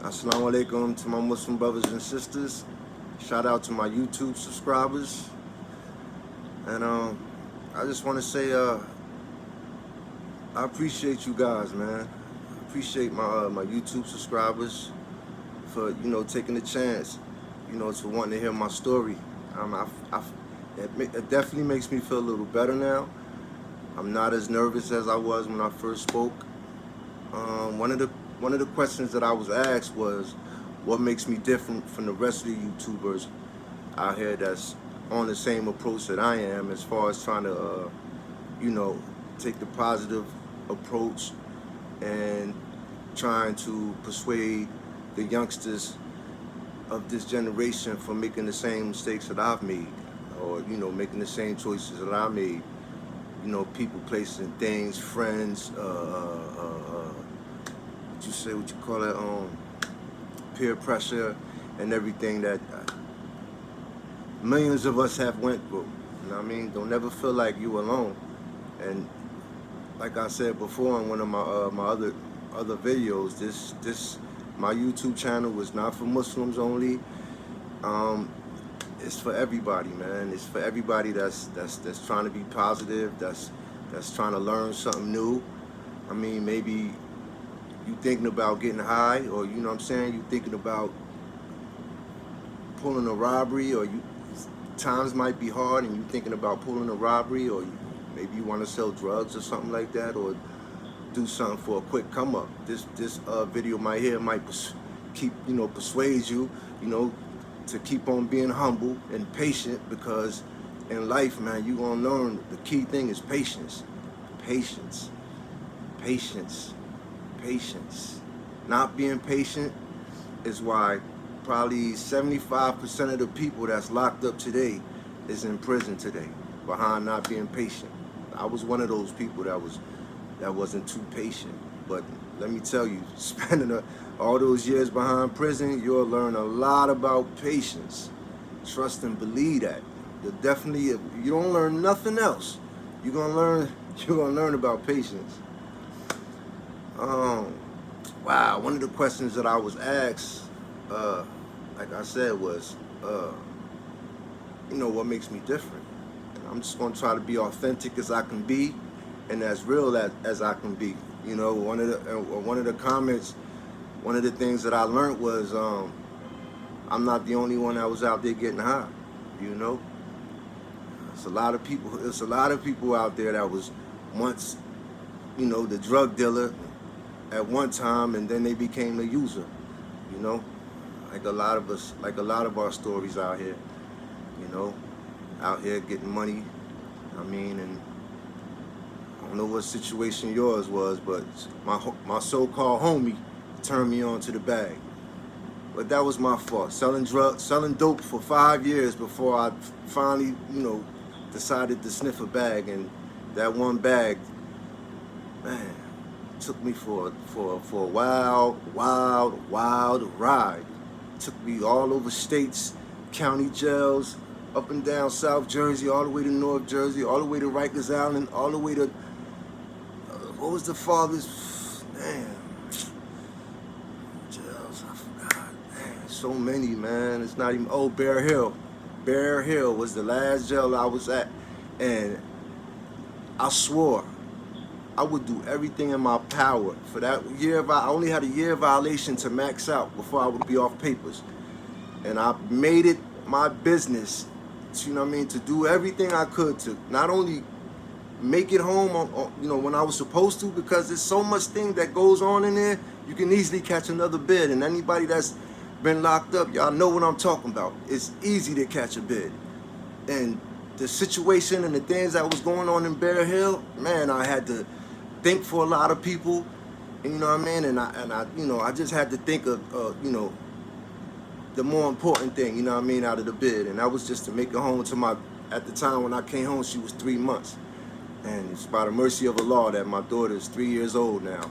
Assalamu alaikum to my Muslim brothers and sisters. Shout out to my YouTube subscribers. And I just want to say I appreciate you guys, man. I appreciate my YouTube subscribers for taking the chance, to wanting to hear my story. It definitely makes me feel a little better now. I'm not as nervous as I was when I first spoke. One of the questions that I was asked was, what makes me different from the rest of the YouTubers out here that's on the same approach that I am, as far as trying to, take the positive approach and trying to persuade the youngsters of this generation from making the same mistakes that I've made, or making the same choices that I made. People, places, and things, friends, what you call it, peer pressure, and everything that millions of us have went through. You know what I mean? Don't never feel like you alone. And like I said before in one of my other videos, this my YouTube channel was not for Muslims only. It's for everybody, man. It's for everybody that's trying to be positive, that's trying to learn something new. I mean, maybe you thinking about getting high, or you thinking about pulling a robbery, or times might be hard and you thinking about pulling a robbery, or maybe you want to sell drugs or something like that, or do something for a quick come up. This video might persuade you, to keep on being humble and patient, because in life, man, you gonna learn the key thing is patience. Not being patient is why probably 75% of the people that's locked up today is in prison today, behind not being patient. I was one of those people that wasn't too patient. But let me tell you, spending all those years behind prison, you'll learn a lot about patience. Trust and believe that. You'll definitely, if you don't learn nothing else, you're gonna learn about patience. Wow, one of the questions that I was asked, like I said, was, what makes me different? And I'm just gonna try to be authentic as I can be, and as real as I can be. One of the comments, one of the things that I learned was, I'm not the only one that was out there getting high. It's a lot of people out there that was once, the drug dealer at one time, and then they became the user. Like a lot of us, like a lot of our stories out here. Out here getting money. I mean, and I don't know what situation yours was, but my so-called homie turned me on to the bag. But that was my fault. Selling dope for 5 years before I finally, decided to sniff a bag. And that one bag, man, took me for a wild ride. Took me all over states, county jails, up and down South Jersey, all the way to North Jersey, all the way to Rikers Island, all the way to, what was the farthest, man, jails, I forgot, man, so many, man, it's not even, Bear Hill. Bear Hill was the last jail I was at, and I swore I would do everything in my power for that year. I only had a year violation to max out before I would be off papers, and I made it my business, to do everything I could to not only make it home when I was supposed to, because there's so much thing that goes on in there. You can easily catch another bid, and anybody that's been locked up, y'all know what I'm talking about. It's easy to catch a bid. And the situation and the things that was going on in Bear Hill, man, I had to think for a lot of people, and I just had to think of the more important thing, out of the bid, and that was just to make it home to at the time when I came home, she was 3 months. And it's by the mercy of Allah that my daughter is 3 years old now.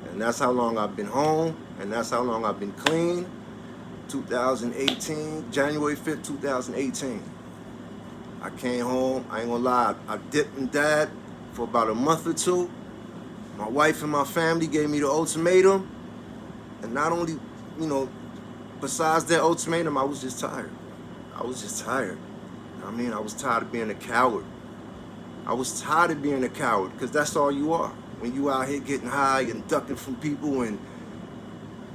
And that's how long I've been home, and that's how long I've been clean. 2018, January 5th, 2018. I came home, I ain't gonna lie, I dipped and dabbed for about a month or two. My wife and my family gave me the ultimatum, and not only, you know, besides that ultimatum, I was just tired. I was just tired. I mean, I was tired of being a coward. I was tired of being a coward, because that's all you are. When you out here getting high and ducking from people and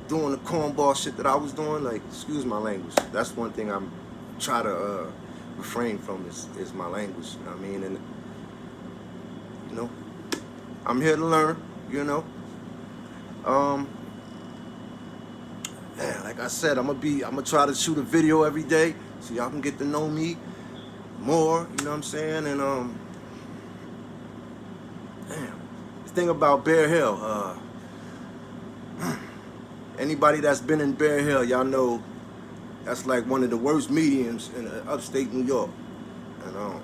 doing the cornball shit that I was doing, like, excuse my language. That's one thing I'm try to refrain from is my language. You know what I mean? And you know, I'm here to learn. You know, man, like I said, I'm gonna try to shoot a video every day so y'all can get to know me more. You know what I'm saying? And damn, the thing about Bear Hill, anybody that's been in Bear Hill, y'all know that's like one of the worst mediums in upstate New York. And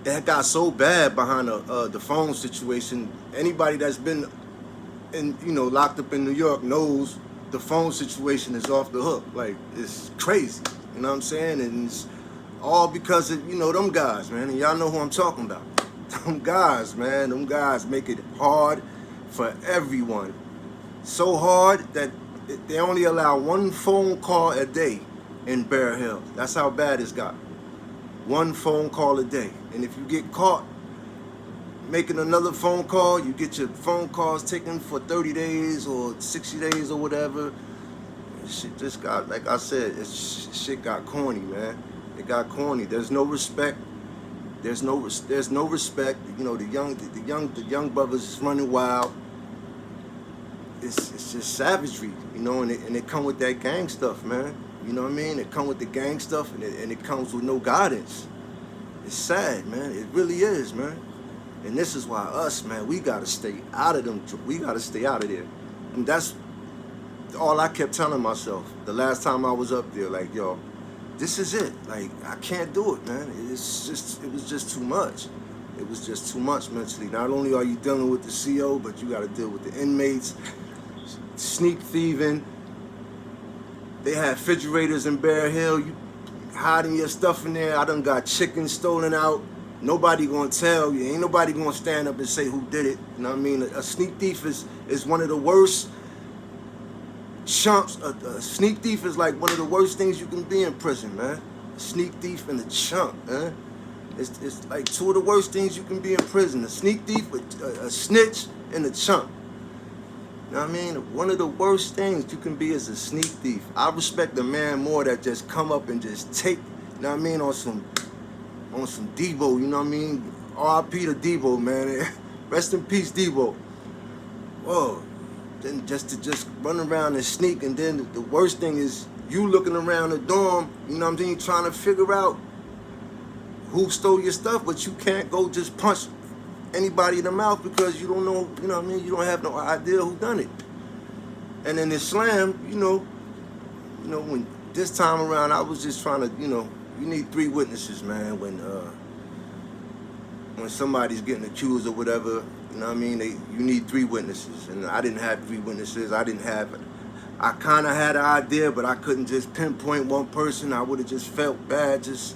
it got so bad behind the phone situation. Anybody that's been locked up in New York knows the phone situation is off the hook. Like, it's crazy. You know what I'm saying? And it's all because of, them guys, man. And y'all know who I'm talking about. Them guys, man. Them guys make it hard for everyone. So hard that they only allow one phone call a day in Bear Hill. That's how bad it's got. One phone call a day. And if you get caught making another phone call, you get your phone calls taken for 30 days or 60 days or whatever. Shit just got, like I said, shit got corny, man. It got corny. There's no respect. There's no respect. The young brothers is running wild. It's just savagery, and it come with that gang stuff, man. You know what I mean? It come with the gang stuff, and it comes with no guidance. It's sad, man. It really is, man. And this is why us, man, we gotta stay out of them. We gotta stay out of there. And that's all I kept telling myself the last time I was up there. Like, yo, this is it. Like, I can't do it, man. It was just too much. It was just too much mentally. Not only are you dealing with the CO, but you gotta deal with the inmates. Sneak thieving. They had refrigerators in Bear Hill. You hiding your stuff in there. I done got chicken stolen out. Nobody gonna tell you. Ain't nobody gonna stand up and say who did it. You know what I mean? A sneak thief is one of the worst chumps. A sneak thief is like one of the worst things you can be in prison, man. A sneak thief and a chump, man. It's like two of the worst things you can be in prison. A sneak thief, a snitch, and a chump. You know what I mean? One of the worst things you can be is a sneak thief. I respect a man more that just come up and just take, you know what I mean, on some Debo, you know what I mean? R.I.P. to Debo, man. Rest in peace, Debo. Whoa. Then just to run around and sneak, and then the worst thing is you looking around the dorm, you know what I'm saying, trying to figure out who stole your stuff, but you can't go just punch anybody in the mouth because you don't know, you know what I mean? You don't have no idea who done it. And in Islam, when this time around, I was just trying to, you need 3 witnesses, man, when somebody's getting accused or whatever, you know what I mean? You need 3 witnesses. And I didn't have 3 witnesses. I kind of had an idea, but I couldn't just pinpoint one person. I would have just felt bad. And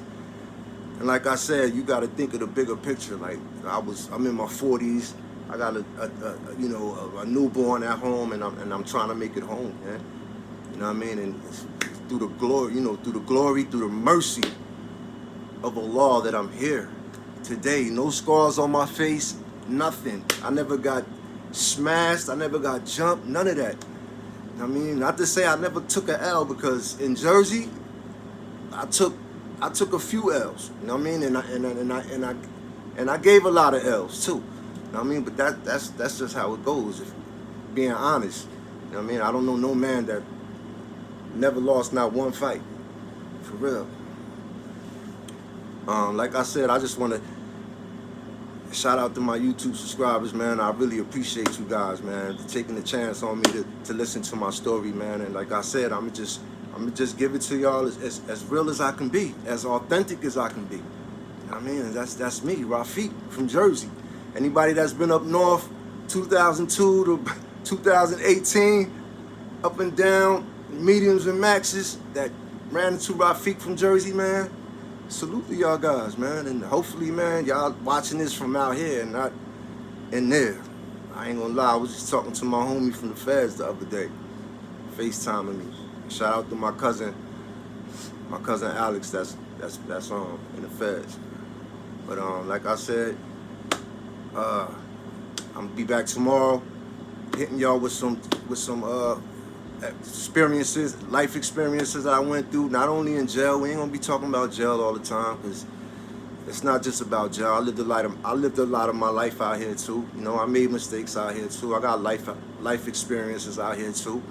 like I said, you got to think of the bigger picture. Like, I'm in my 40s. I got a newborn at home, and I'm trying to make it home, man. You know what I mean? And it's through the glory, through the mercy of Allah that I'm here today. No scars on my face, nothing. I never got smashed. I never got jumped. None of that. I mean, not to say I never took an L, because in Jersey, I took a few L's. You know what I mean? And I gave a lot of L's too. You know what I mean? But that's just how it goes. If being honest, you know what I mean? I don't know no man that never lost not one fight, for real. Like I said, I just want to shout out to my YouTube subscribers, man. I really appreciate you guys, man, for taking the chance on me to listen to my story, man. And like I said, I'm gonna just give it to y'all as real as I can be, as authentic as I can be. You know what I mean? And that's me, Rafiq from Jersey. Anybody that's been up north, 2002 to 2018, up and down, mediums and maxes, that ran into Rafiq from Jersey, man. Salute to y'all guys, man. And hopefully, man, y'all watching this from out here and not in there. I ain't gonna lie, I was just talking to my homie from the feds the other day, FaceTiming me. Shout out to my cousin Alex. That's in the feds. But like I said, I'm gonna be back tomorrow, hitting y'all with some experiences, life experiences I went through. Not only in jail, we ain't gonna be talking about jail all the time, because it's not just about jail. I lived a lot of my life out here too. You know, I made mistakes out here too. I got life experiences out here too.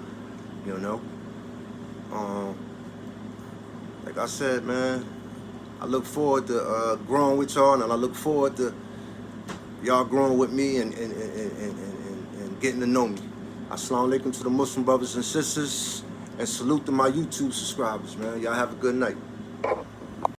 You know, like I said, man, I look forward to growing with y'all, and I look forward to y'all growing with me and getting to know me. Assalamu alaikum to the Muslim brothers and sisters, and salute to my YouTube subscribers, man. Y'all have a good night.